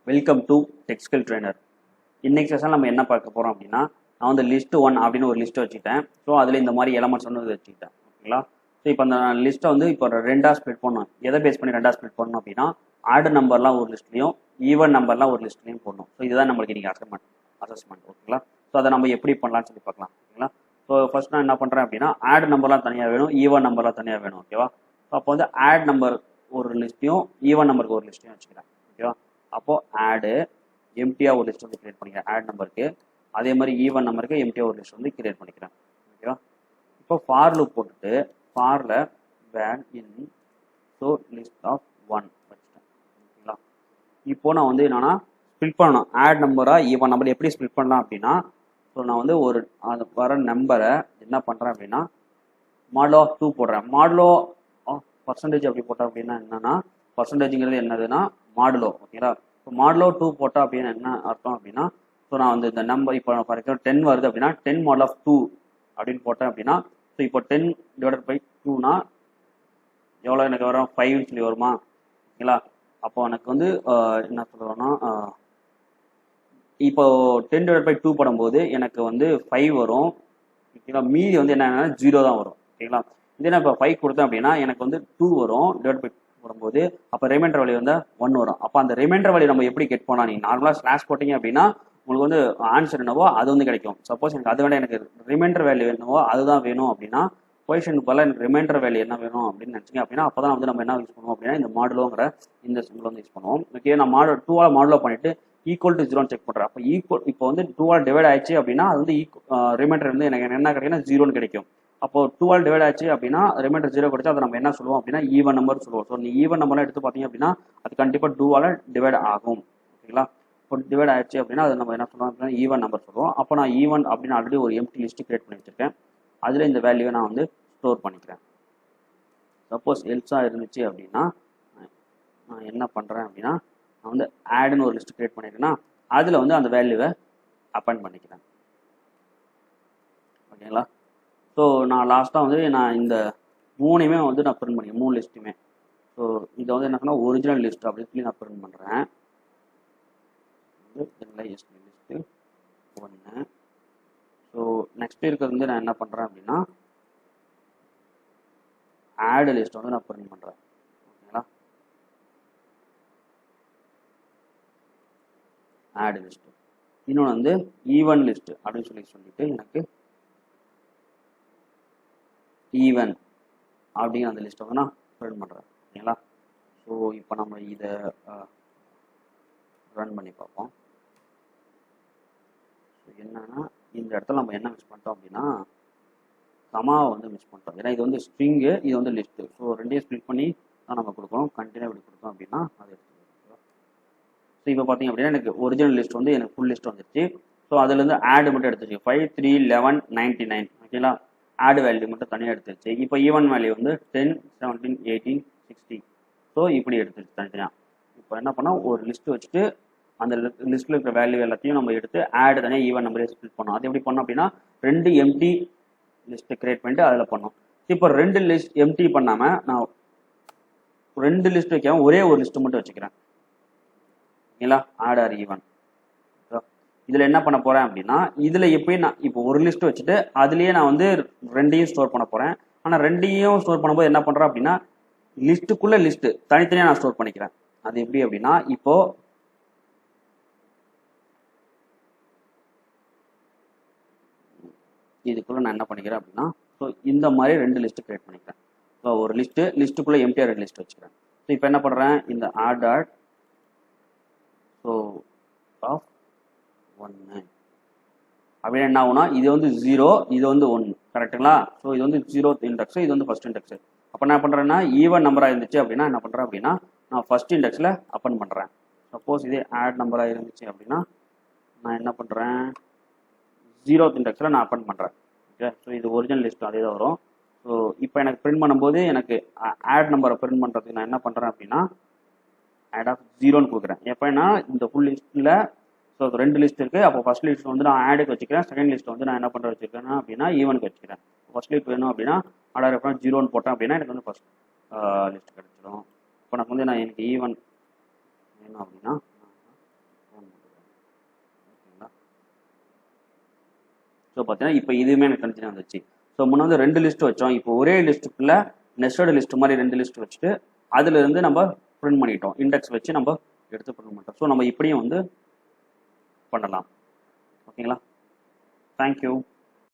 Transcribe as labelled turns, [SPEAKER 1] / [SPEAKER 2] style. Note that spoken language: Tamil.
[SPEAKER 1] Welcome to textile trainer. இன்னைக்கு செஷன் நம்ம என்ன பார்க்க போகிறோம் அப்படின்னா, நான் வந்து லிஸ்ட் 1 அப்படின்னு ஒரு லிஸ்ட் வச்சுட்டேன். ஸோ அதில் இந்த மாதிரி எலமெண்ட்ஸ் வந்து வச்சுக்கிட்டேன். ஓகேங்களா? ஸோ இப்போ அந்த லிஸ்ட்டை வந்து இப்போ ரெண்டாக ஸ்ப்ளிட் பண்ணணும். எதை பேஸ் பண்ணி ரெண்டாக ஸ்ப்ளிட் பண்ணணும் அப்படின்னா, ஆட் நம்பர்லாம் ஒரு லிஸ்ட்லையும் ஈவன் நம்பர்லாம் ஒரு லிஸ்ட்லையும் போடணும். ஸோ இதுதான் நம்மளுக்கு இன்னைக்கு அசஸ்மெண்ட். ஓகேங்களா? ஸோ அதை நம்ம எப்படி பண்ணலாம்னு சொல்லி பார்க்கலாம். ஓகேங்களா? ஸோ ஃபர்ஸ்ட் நான் என்ன பண்ணுறேன் அப்படின்னா, ஆட் நம்பர்லாம் தனியாக வேணும், ஈவன் நம்பர்லாம் தனியாக வேணும். ஓகேவா? ஸோ அப்போ வந்து ஆட் நம்பர் ஒரு லிஸ்ட்டையும் ஈவன் நம்பருக்கு ஒரு லிஸ்ட்டையும் வச்சுக்கிறேன். ஓகேவா? அப்போ ஆடு எம்டியா ஒரு லிஸ்ட் வந்து கிரியேட் பண்ணிக்கிறேன் ஆட் நம்பருக்கு. அதே மாதிரி ஈவன் நம்பருக்கு எம்டியா ஒரு லிஸ்ட் வந்து கிரியேட் பண்ணிக்கிறேன். ஓகேவா? இப்போ ஃபார் லூப் போட்டுட்டு ஃபார்ல வேர் இன் ஸோ லிஸ்ட் ஆஃப் 1 வச்சுட்டேன். ஓகேங்களா? இப்போ நான் வந்து என்னன்னா ஸ்ப்ளிட் பண்ணணும். ஆட் நம்பரா ஈவன் நம்பர் எப்படி ஸ்ப்ளிட் பண்ணலாம் அப்படின்னா, ஸோ நான் வந்து ஒரு அது வர நம்பரை என்ன பண்ணுறேன் அப்படின்னா மாடலோ ஆஃப் 2 போடுறேன். மாடலோ ஆஃப் பர்சன்டேஜ் அப்படி போட்டேன் அப்படின்னா என்னன்னா, பர்சன்டேஜ்ங்கிறது என்னதுன்னா மாடுலோ. ஓகேங்களா? இப்போ மாடுலோ 2 போட்டா அப்படின்னு என்ன அர்த்தம் அப்படின்னா, ஸோ நான் வந்து இந்த நம்பர் இப்போ ஃபார் எக்ஸாம்பிள் 10 வருது அப்படின்னா 10 மாடல் ஆஃப் 2 அப்படின்னு போட்டேன் அப்படின்னா, ஸோ இப்போ 10 டிவைடட் பை 2னா எவ்வளோ எனக்கு வரும் 5 சொல்லி வருமா? ஓகேங்களா? அப்போ எனக்கு வந்து என்ன சொல்கிறோன்னா, இப்போ 10 டிவைட் பை 2 போடும்போது எனக்கு வந்து 5 வரும். ஓகேங்களா? மீதி வந்து என்னன்னா 0 தான் வரும். ஓகேங்களா? இதே நான் இப்போ 5 கொடுத்தேன் அப்படின்னா எனக்கு வந்து 2 வரும் டிவைட் பை போடும்போது, அப்போ ரிமைண்டர் வேல்யூ வந்து 1 வரும். அப்போ அந்த ரிமைண்டர் வேல்யூ நம்ம எப்படி கெட் பண்ணலாம்? நீங்கள் நார்மலாக ஸ்லாஷ் போட்டீங்க அப்படின்னா உங்களுக்கு வந்து ஆன்சர் என்னவோ அது வந்து கிடைக்கும். சப்போஸ் எனக்கு அதை விட எனக்கு ரிமைண்டர் வேல்யூ என்னவோ அதுதான் வேணும் அப்படின்னா, பொசிஷனுக்கு பதிலாக எனக்கு ரிமைண்டர் வேல்யூ என்ன வேணும் அப்படின்னு நினச்சிங்க அப்படின்னா, அப்போ தான் வந்து நம்ம என்ன யூஸ் பண்ணுவோம் அப்படின்னா இந்த மாடுலோங்கிற இந்த சிம்பிள் வந்து யூஸ் பண்ணுவோம். ஓகே, நான் மாடல் 2ஆல் மாடுலோ பண்ணிட்டு ஈக்குவல் டு 0 செக் பண்ணுறேன். அப்போ இப்போ வந்து 2ஆல் டிவைட் ஆயிடுச்சு அப்படின்னா அது வந்து ரிமைண்டர் வந்து எனக்கு என்ன கிடைக்குன்னா 0ன்னு கிடைக்கும். அப்போ 2ஆல் டிவைட் ஆச்சு அப்படின்னா ரிமைண்டர் 0 கிடைச்சா அதை நம்ம என்ன சொல்லுவோம் அப்படின்னா ஈவன் நம்பர் சொல்லுவோம். ஸோ நீ ஈவன் நம்பர்லாம் எடுத்து பார்த்தீங்க அப்படின்னா அது கண்டிப்பாக 2ஆல் டிவைட் ஆகும். ஓகேங்களா? இப்போ டிவைட் ஆயிடுச்சு அப்படின்னா அதை நம்ம என்ன சொல்லுவோம் அப்படின்னா ஈவன் நம்பர் சொல்லுவோம். அப்போ நான் ஈவன் அப்படின்னு ஆல்ரெடி ஒரு எம்டி லிஸ்ட் கிரியேட் பண்ணி வச்சிருக்கேன். அதில் இந்த வேல்யூவை நான் வந்து ஸ்டோர் பண்ணிக்கிறேன். சப்போஸ் எல்ஸாக இருந்துச்சு அப்படின்னா நான் என்ன பண்ணுறேன் அப்படின்னா, நான் வந்து ஆடுன்னு ஒரு லிஸ்ட் கிரியேட் பண்ணியிருக்கேன்னா அதில் வந்து அந்த வேல்யூவை அப்பெண்ட் பண்ணிக்கிறேன். ஓகேங்களா? ஸோ நான் லாஸ்ட்டாக வந்து நான் இந்த 3யுமே வந்து நான் பிரிண்ட் பண்ணிக்கிறேன், 3 லிஸ்ட்டுமே. ஸோ இதை வந்து என்ன பண்ணால் ஒரிஜினல் லிஸ்ட் அப்படின்னு சொல்லி நான் பிரிண்ட் பண்ணுறேன். லிஸ்ட்டு 1. ஸோ நெக்ஸ்ட் இருக்கிறது வந்து நான் என்ன பண்ணுறேன் அப்படின்னா ஆடு லிஸ்ட் வந்து நான் பிரிண்ட் பண்ணுறேன். ஓகேங்களா? ஆடு லிஸ்ட்டு. இன்னொன்று வந்து ஈவன் லிஸ்ட் அப்படின்னு சொல்லிட்டு எனக்கு ஈவன் அப்படிங்கிற அந்த லிஸ்ட்டை வந்து நான் பிரிண்ட் பண்ணுறேன். ஓகேங்களா? ஸோ இப்போ நம்ம இதை ரன் பண்ணி பார்ப்போம். என்னன்னா இந்த இடத்துல நம்ம என்ன மிஸ் பண்ணிட்டோம் அப்படின்னா கமாவை வந்து மிஸ் பண்ணிட்டோம். ஏன்னா இது வந்து ஸ்ட்ரிங்கு, இது வந்து லிஸ்ட்டு. ஸோ ரெண்டையும் ஸ்ப்ளிட் பண்ணி தான் நம்ம கொடுக்கணும். கண்டினியூ இப்படி கொடுத்தோம் அப்படின்னா அது எடுத்துக்கணும். ஸோ இப்போ பார்த்தீங்க அப்படின்னா எனக்கு ஒரிஜினல் லிஸ்ட் வந்து எனக்கு ஃபுல் லிஸ்ட் வந்துருச்சு. ஸோ அதுலேருந்து ஆடு மட்டும் எடுத்துச்சு 5, 3, 11, 99. ஓகேங்களா? ஆடு வேல்யூ மட்டும் தனியாக எடுத்துருச்சு. இப்போ ஈவன் வேல்யூ வந்து 10, 17, 18, 60. ஸோ இப்படி எடுத்துருச்சு தனித்தனியாக. இப்போ என்ன பண்ணால் ஒரு லிஸ்ட்டு வச்சுட்டு அந்த லிஸ்ட்டில் இருக்கிற வேல்யூ எல்லாத்தையும் நம்ம எடுத்து ஆடு தனியாக ஈவன் நம்பரே ஸ்ப்ளிட் பண்ணோம். அது எப்படி பண்ணோம் அப்படின்னா 2 எம்டி லிஸ்ட்டு கிரியேட் பண்ணிட்டு அதில் பண்ணோம். இப்போ 2 லிஸ்ட் எம்டி பண்ணாமல் நான் 2 லிஸ்ட் வைக்காமல் ஒரே ஒரு லிஸ்ட்டு மட்டும் வச்சுக்கிறேன். ஓகேங்களா? Odd or even. இதில் என்ன பண்ண போகிறேன் அப்படின்னா இதில் எப்பயும் நான் இப்போ ஒரு லிஸ்ட் வச்சுட்டு அதுலேயே நான் வந்து 2யும் ஸ்டோர் பண்ண போகிறேன். ஆனால் 2யும் ஸ்டோர் பண்ணும்போது என்ன பண்ணுறேன் அப்படின்னா லிஸ்ட்டுக்குள்ளே லிஸ்ட்டு தனித்தனியாக நான் ஸ்டோர் பண்ணிக்கிறேன். அது எப்படி அப்படின்னா இப்போ இதுக்குள்ளே நான் என்ன பண்ணிக்கிறேன் அப்படின்னா ஸோ இந்த மாதிரி 2 லிஸ்ட்டு கிரியேட் பண்ணிக்கிறேன். ஸோ ஒரு லிஸ்ட்டுக்குள்ளே எம்டிஆர் 2 லிஸ்ட் வச்சுக்கிறேன். ஸோ இப்போ என்ன பண்ணுறேன் இந்த ஆட் ஸோ ஆஃப் 1 அப்படின்னு என்ன ஆகுனா இது வந்து 0, இது வந்து 1. கரெக்டுங்களா? ஸோ இது வந்து 0th இண்டெக்ஸ், இது வந்து ஃபர்ஸ்ட் இண்டெக்ஸ். அப்போ என்ன பண்ணுறேன்னா ஈவன் நம்பராக இருந்துச்சு அப்படின்னா என்ன பண்ணுறேன் அப்படின்னா நான் ஃபர்ஸ்ட் இண்டெக்ஸில் அப்பெண்ட் பண்ணுறேன். சப்போஸ் இதே ஆட் நம்பராக இருந்துச்சு அப்படின்னா நான் என்ன பண்ணுறேன் 0th இண்டெக்ஸில் நான் அப்பெண்ட் பண்ணுறேன். ஓகே, ஸோ இது ஒரிஜினல் லிஸ்ட் அதே தான் வரும். ஸோ இப்போ எனக்கு பிரிண்ட் பண்ணும்போது எனக்கு ஆட் நம்பரை பிரிண்ட் பண்ணுறதுக்கு நான் என்ன பண்ணுறேன் அப்படின்னா ஆட் ஆஃப் 0ன்னு கொடுக்குறேன். எப்போனா இந்த ஃபுல் லிஸ்ட்டில் ஸோ 2 லிஸ்ட் இருக்குது. அப்போ ஃபர்ஸ்ட் லிஸ்ட் வந்து நான் ஆடுக்கு வச்சுக்கிறேன். செகண்ட் லிஸ்ட் வந்து நான் என்ன பண்ணுற வச்சுருக்கேன் அப்படின்னா ஈவனுக்கு வச்சுக்கிறேன். ஃபர்ஸ்ட் லிஸ்ட் வேணும் அப்படின்னா ஆர்டர் ரெஃபரன்ஸ் 0ன்னு போட்டேன் அப்படின்னா எனக்கு வந்து ஃபர்ஸ்ட் லிஸ்ட் கிடச்சிடும். இப்போ எனக்கு வந்து நான் எனக்கு ஈவன் வேணும் அப்படின்னா ஸோ பார்த்தீங்கன்னா இப்போ இதுவுமே எனக்கு தனித்தனியாக வந்துச்சு. ஸோ முன்ன வந்து 2 லிஸ்ட் வச்சோம். இப்போ ஒரே லிஸ்ட்டுக்குள்ள நெஸ்டட் லிஸ்ட் மாதிரி 2 லிஸ்ட் வச்சுட்டு அதுல இருந்து நம்ம பிரிண்ட் பண்ணிட்டோம். இண்டெக்ஸ் வச்சு நம்ம எடுத்து பிரிண்ட் பண்ணிட்டோம். ஸோ நம்ம இப்படியும் வந்து பண்ணலாம். ஓகேங்களா? தேங்க்யூ.